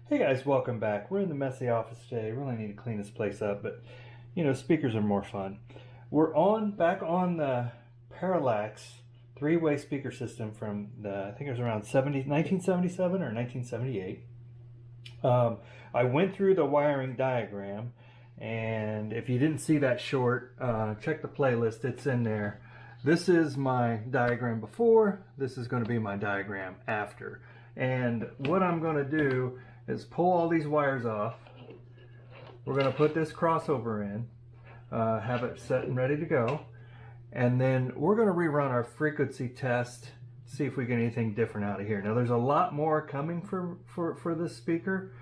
Hey guys, welcome back. We're in the messy office today. Really need to clean this place up, but you know, speakers are more fun. We're back on the Parallax three-way speaker system from I think it was around 1977 or 1978. I went through the wiring diagram, and if you didn't see that short, check the playlist, it's in there. This is my diagram before, this is going to be my diagram after. And what I'm going to do is pull all these wires off. We're going to put this crossover in, have it set and ready to go, and then we're going to rerun our frequency test, see if we get anything different out of here. Now there's a lot more coming for this speaker,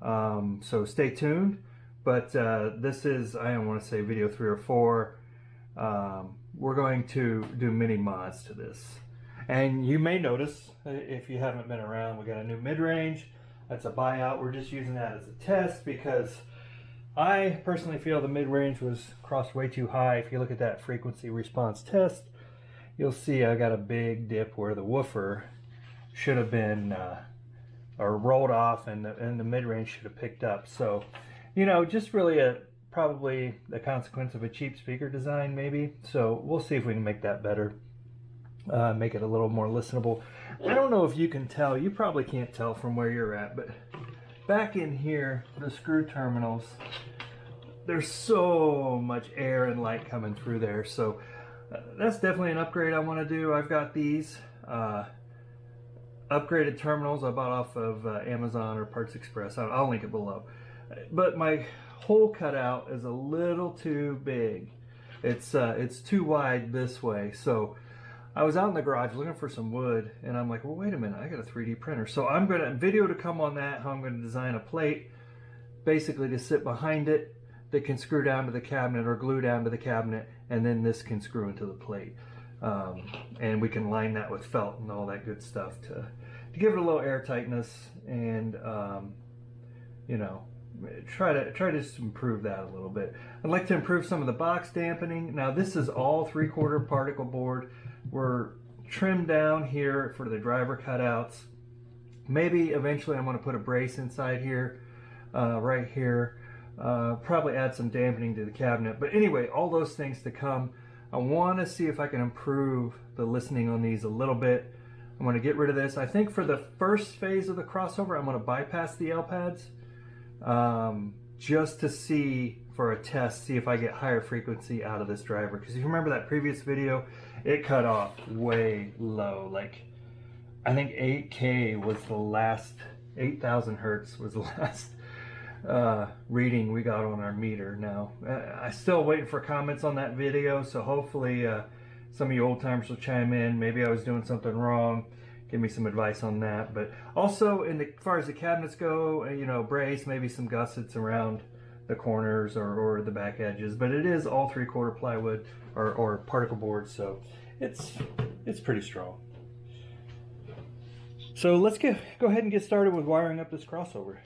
so stay tuned. But this is, I don't want to say video 3 or 4. We're going to do mini mods to this. And you may notice, if you haven't been around, we got a new mid-range. That's a buyout. We're just using that as a test because I personally feel the mid-range was crossed way too high. If you look at that frequency response test, you'll see I got a big dip where the woofer should have been or rolled off, and the mid-range should have picked up. So, you know, just really probably the consequence of a cheap speaker design maybe. So we'll see if we can make that better. Make it a little more listenable. I don't know if you can tell, you probably can't tell from where you're at, but back in here, the screw terminals, there's so much air and light coming through there. So that's definitely an upgrade I want to do. I've got these upgraded terminals I bought off of Amazon or Parts Express. I'll link it below. But my hole cutout is a little too big. It's too wide this way. So I was out in the garage looking for some wood, and I'm like, well, wait a minute, I got a 3D printer. So I'm going to video to come on that, how I'm going to design a plate basically to sit behind it that can screw down to the cabinet or glue down to the cabinet, and then this can screw into the plate. And we can line that with felt and all that good stuff to give it a little air tightness and, you know, try to just improve that a little bit. I'd like to improve some of the box dampening. Now this is all 3/4 particle board. We're trimmed down here for the driver cutouts. Maybe eventually I'm going to put a brace inside here, right here. Probably add some dampening to the cabinet. But anyway, all those things to come. I want to see if I can improve the listening on these a little bit. I'm going to get rid of this. I think for the first phase of the crossover, I'm going to bypass the L pads. Just to see, for a test, see if I get higher frequency out of this driver. Because if you remember that previous video, it cut off way low. Like, I think 8K was the last, 8,000 hertz was the last reading we got on our meter. Now, I'm still waiting for comments on that video, so hopefully some of you old timers will chime in. Maybe I was doing something wrong. Give me some advice on that. But also, as far as the cabinets go, you know, brace, maybe some gussets around the corners or the back edges. But it is all 3/4 plywood or particle board, so it's pretty strong. So let's go ahead and get started with wiring up this crossover.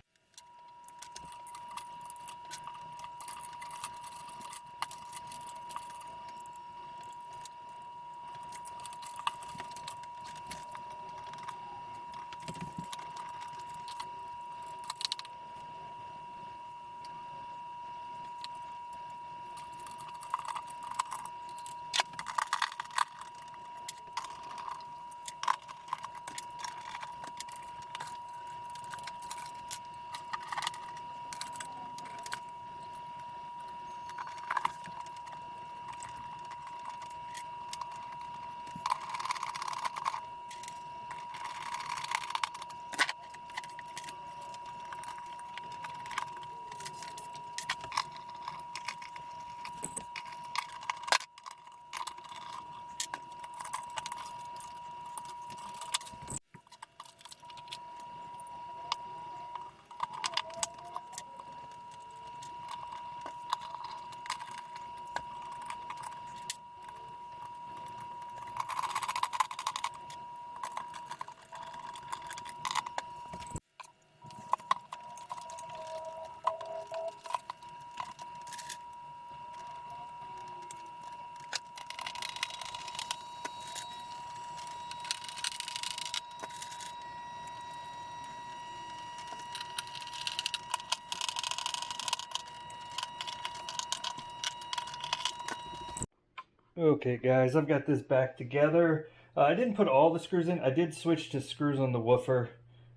Okay guys, I've got this back together. I didn't put all the screws in. I did switch to screws on the woofer.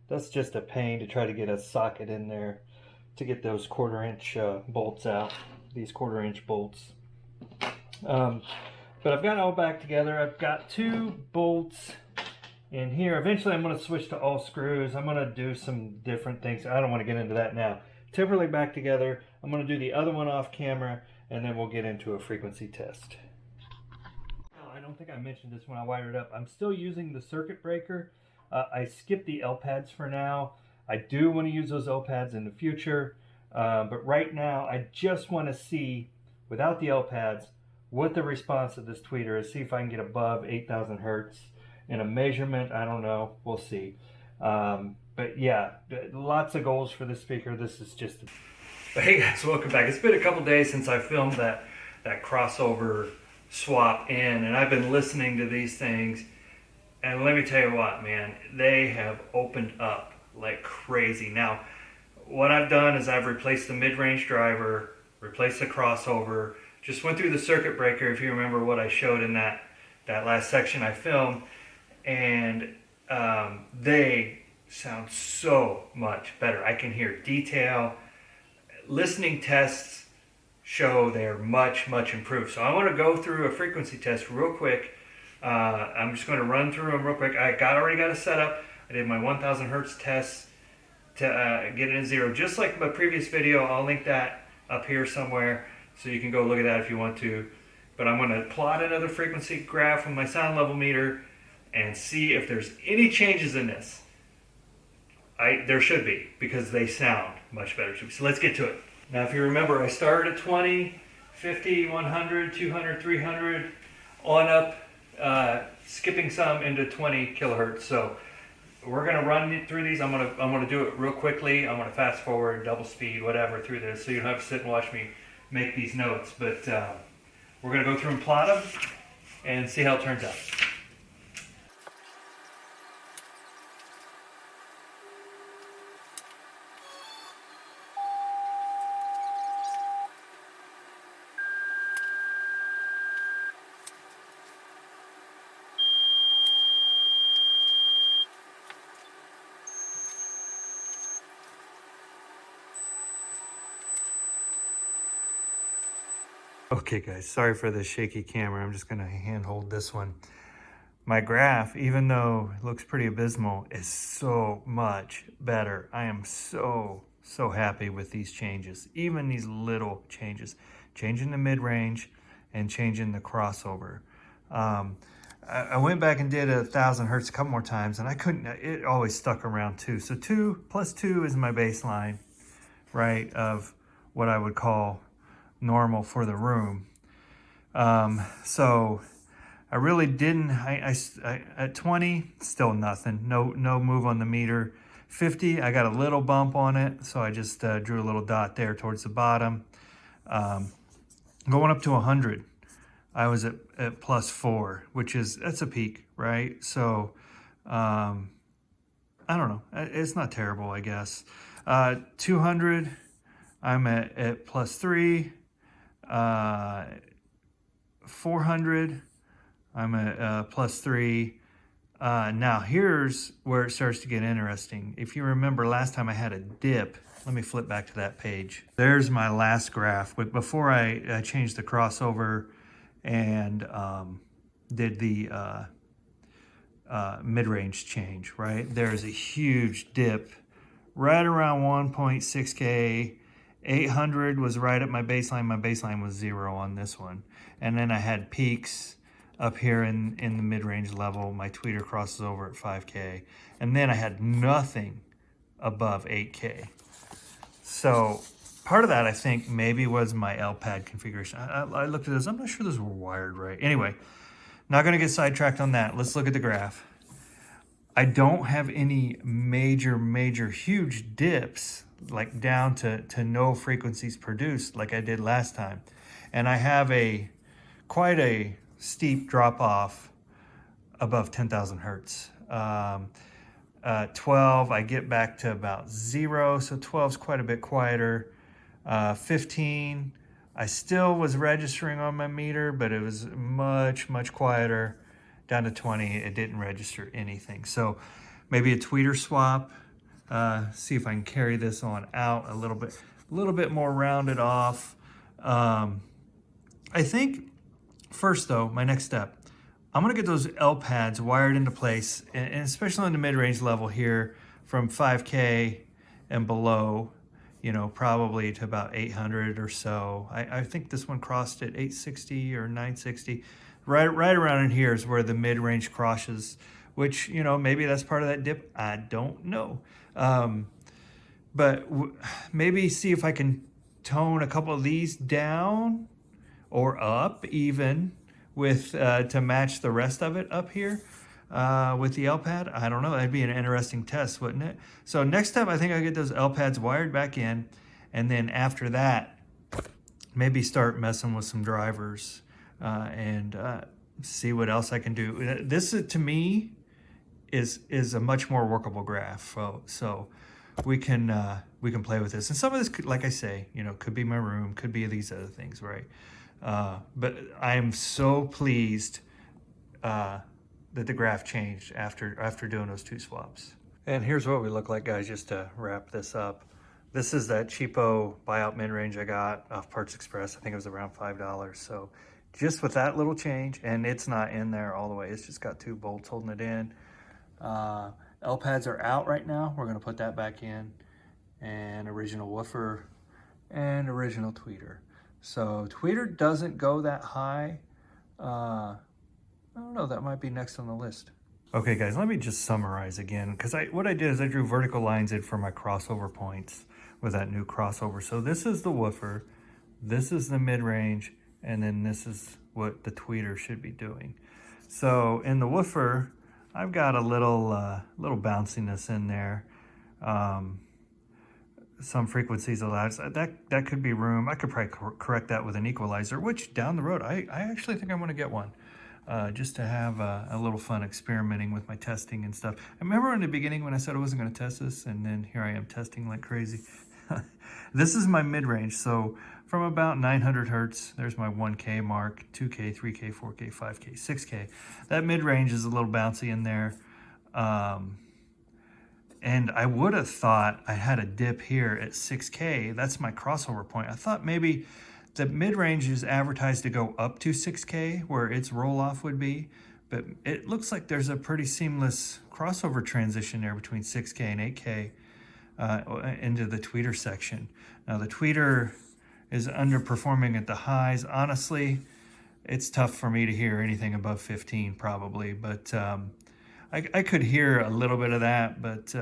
That's just a pain to try to get a socket in there to get those 1/4-inch bolts out, these 1/4-inch bolts. But I've got it all back together. I've got 2 bolts in here. Eventually I'm going to switch to all screws. I'm going to do some different things. I don't want to get into that now. Temporarily back together. I'm going to do the other one off camera, and then we'll get into a frequency test. I don't think I mentioned this when I wired it up. I'm still using the circuit breaker. I skipped the L pads for now. I do want to use those L pads in the future, but right now I just want to see, without the L pads, what the response of this tweeter is. See if I can get above 8,000 hertz. In a measurement, I don't know. We'll see. But yeah, lots of goals for this speaker. This is just... But hey guys, welcome back. It's been a couple days since I filmed that crossover swap in, and I've been listening to these things, and let me tell you what, man, they have opened up like crazy. Now, what I've done is I've replaced the mid-range driver, replaced the crossover, just went through the circuit breaker, if you remember what I showed in that last section I filmed, and they sound so much better. I can hear detail. Listening tests show they're much improved. So I want to go through a frequency test real quick. I'm just going to run through them real quick. I already got it set up. I did my 1000 hertz test to get it in 0, just like my previous video. I'll link that up here somewhere so you can go look at that if you want to. But I'm going to plot another frequency graph with my sound level meter and see if there's any changes in this. There should be, because they sound much better to me. So let's get to it. Now, if you remember, I started at 20, 50, 100, 200, 300, on up, skipping some into 20 kilohertz. So we're going to run through these. I'm going to do it real quickly. I'm going to fast forward, double speed, whatever through this, so you don't have to sit and watch me make these notes. But we're going to go through and plot them and see how it turns out. Okay guys, sorry for the shaky camera. I'm just gonna hand hold this one. My graph, even though it looks pretty abysmal, is so much better. I am so happy with these changes. Even these little changes. Changing the mid-range and changing the crossover. I went back and did 1000 hertz a couple more times, and I couldn't, it always stuck around 2. So 2 plus 2 is my baseline, right, of what I would call normal for the room. So I really didn't, at 20, still nothing, no move on the meter. 50, I got a little bump on it, so I just drew a little dot there towards the bottom. Going up to 100, I was at plus 4, that's a peak, right? So I don't know, it's not terrible, I guess. 200, I'm at plus 3. 400, I'm at plus 3. Now here's where it starts to get interesting. If you remember last time I had a dip, let me flip back to that page. There's my last graph. Before I changed the crossover and did the mid-range change, right? There's a huge dip right around 1.6K. 800 was right at my baseline. My baseline was 0 on this one. And then I had peaks up here in the mid-range level. My tweeter crosses over at 5K. And then I had nothing above 8K. So part of that, I think, maybe was my L-pad configuration. I looked at this. I'm not sure those were wired right. Anyway, not going to get sidetracked on that. Let's look at the graph. I don't have any major huge dips, like down to no frequencies produced like I did last time. And I have quite a steep drop off above 10,000 hertz. 12, I get back to about 0, so 12 is quite a bit quieter. 15, I still was registering on my meter, but it was much, much quieter. Down to 20, it didn't register anything. So maybe a tweeter swap. See if I can carry this on out a little bit more rounded off. I think first though, my next step, I'm gonna get those L pads wired into place, and especially on the mid-range level here from 5K and below, you know, probably to about 800 or so. I think this one crossed at 860 or 960. Right around in here is where the mid-range crosses, which, you know, maybe that's part of that dip. I don't know. But maybe see if I can tone a couple of these down or up even with to match the rest of it up here with the L pad. I don't know. That'd be an interesting test, wouldn't it? So next step, I think I get those L pads wired back in, and then after that, maybe start messing with some drivers and see what else I can do. This to me is a much more workable graph. So we can play with this. And some of this could, like I say, you know, could be my room, could be these other things, right? But I am so pleased that the graph changed after doing those two swaps. And here's what we look like, guys, just to wrap this up. This is that cheapo buyout mid-range I got off Parts Express. I think it was around $5. So just with that little change, and it's not in there all the way. It's just got two bolts holding it in. L pads are out right now. We're gonna put that back in, and original woofer and original tweeter. So tweeter doesn't go that high. I don't know, that might be next on the list. Okay guys, let me just summarize again, because what I did is I drew vertical lines in for my crossover points with that new crossover. So this is the woofer, this is the mid-range, and then this is what the tweeter should be doing. So in the woofer, I've got a little bounciness in there. Some frequencies allowed. That could be room. I could probably correct that with an equalizer, which down the road, I actually think I want to get one. Just to have a little fun experimenting with my testing and stuff. I remember in the beginning when I said I wasn't going to test this, and then here I am testing like crazy. This is my mid-range, so from about 900 hertz, there's my 1K mark, 2K, 3K, 4K, 5K, 6K. That mid-range is a little bouncy in there. And I would have thought I had a dip here at 6K. That's my crossover point. I thought maybe the mid-range is advertised to go up to 6K, where its roll-off would be, but it looks like there's a pretty seamless crossover transition there between 6K and 8K into the tweeter section. Now the tweeter is underperforming at the highs. Honestly, it's tough for me to hear anything above 15 probably, but I could hear a little bit of that, but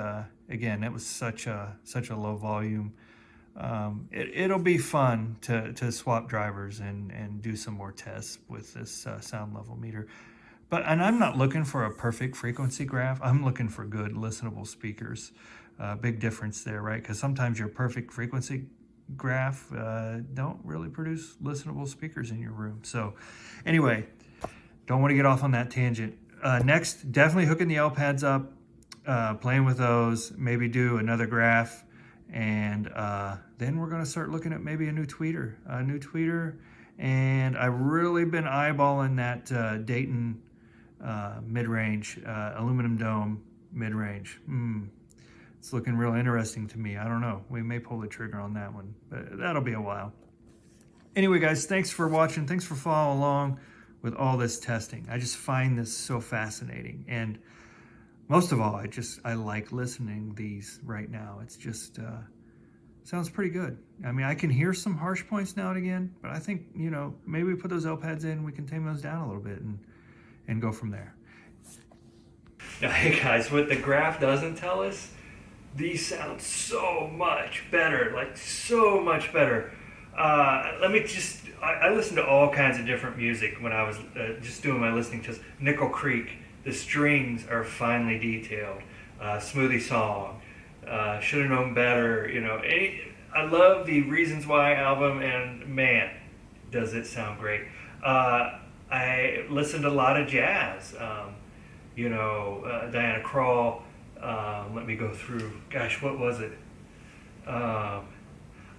again, it was such a low volume. It'll be fun to swap drivers and do some more tests with this sound level meter. And I'm not looking for a perfect frequency graph. I'm looking for good listenable speakers. Big difference there, right? Because sometimes your perfect frequency graph don't really produce listenable speakers in your room. So anyway, don't want to get off on that tangent. Next, definitely hooking the L pads up, playing with those, maybe do another graph. And then we're going to start looking at maybe a new tweeter. And I've really been eyeballing that Dayton mid-range, aluminum dome mid-range. It's looking real interesting to me. I don't know. We may pull the trigger on that one, but that'll be a while. Anyway, guys, thanks for watching. Thanks for following along with all this testing. I just find this so fascinating. And most of all, I like listening these right now. It's just, sounds pretty good. I mean, I can hear some harsh points now and again, but I think, you know, maybe we put those L pads in, we can tame those down a little bit and go from there. Now, hey guys, what the graph doesn't tell us, these sound so much better, like so much better. I listened to all kinds of different music when I was just doing my listening tests. Nickel Creek, the strings are finely detailed. Smoothie Song, Should Have Known Better. You know, I love the Reasons Why album, and man, does it sound great. I listened to a lot of jazz. Diana Krall. Let me go through. Gosh, what was it?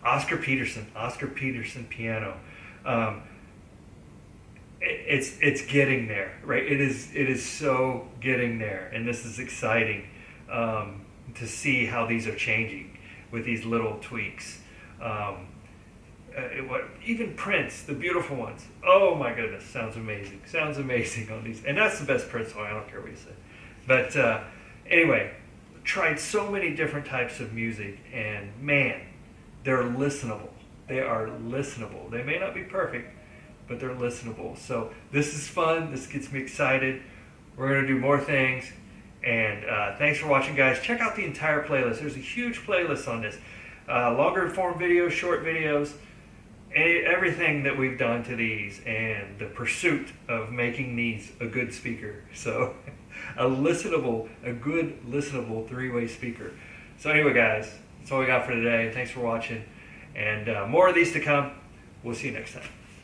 Oscar Peterson piano. It's getting there, right? It is so getting there, and this is exciting to see how these are changing with these little tweaks. Even prints, the beautiful ones. Oh my goodness, sounds amazing. Sounds amazing on these, and that's the best print song. I don't care what you say. But anyway, tried so many different types of music, and man, they're listenable. They are listenable. They may not be perfect, but they're listenable. So this is fun. This gets me excited. We're going to do more things. And thanks for watching, guys. Check out the entire playlist. There's a huge playlist on this. Longer form videos, short videos, everything that we've done to these, and the pursuit of making these a good speaker. So a good listenable three-way speaker. So anyway, guys, that's all we got for today. Thanks for watching. And more of these to come. We'll see you next time.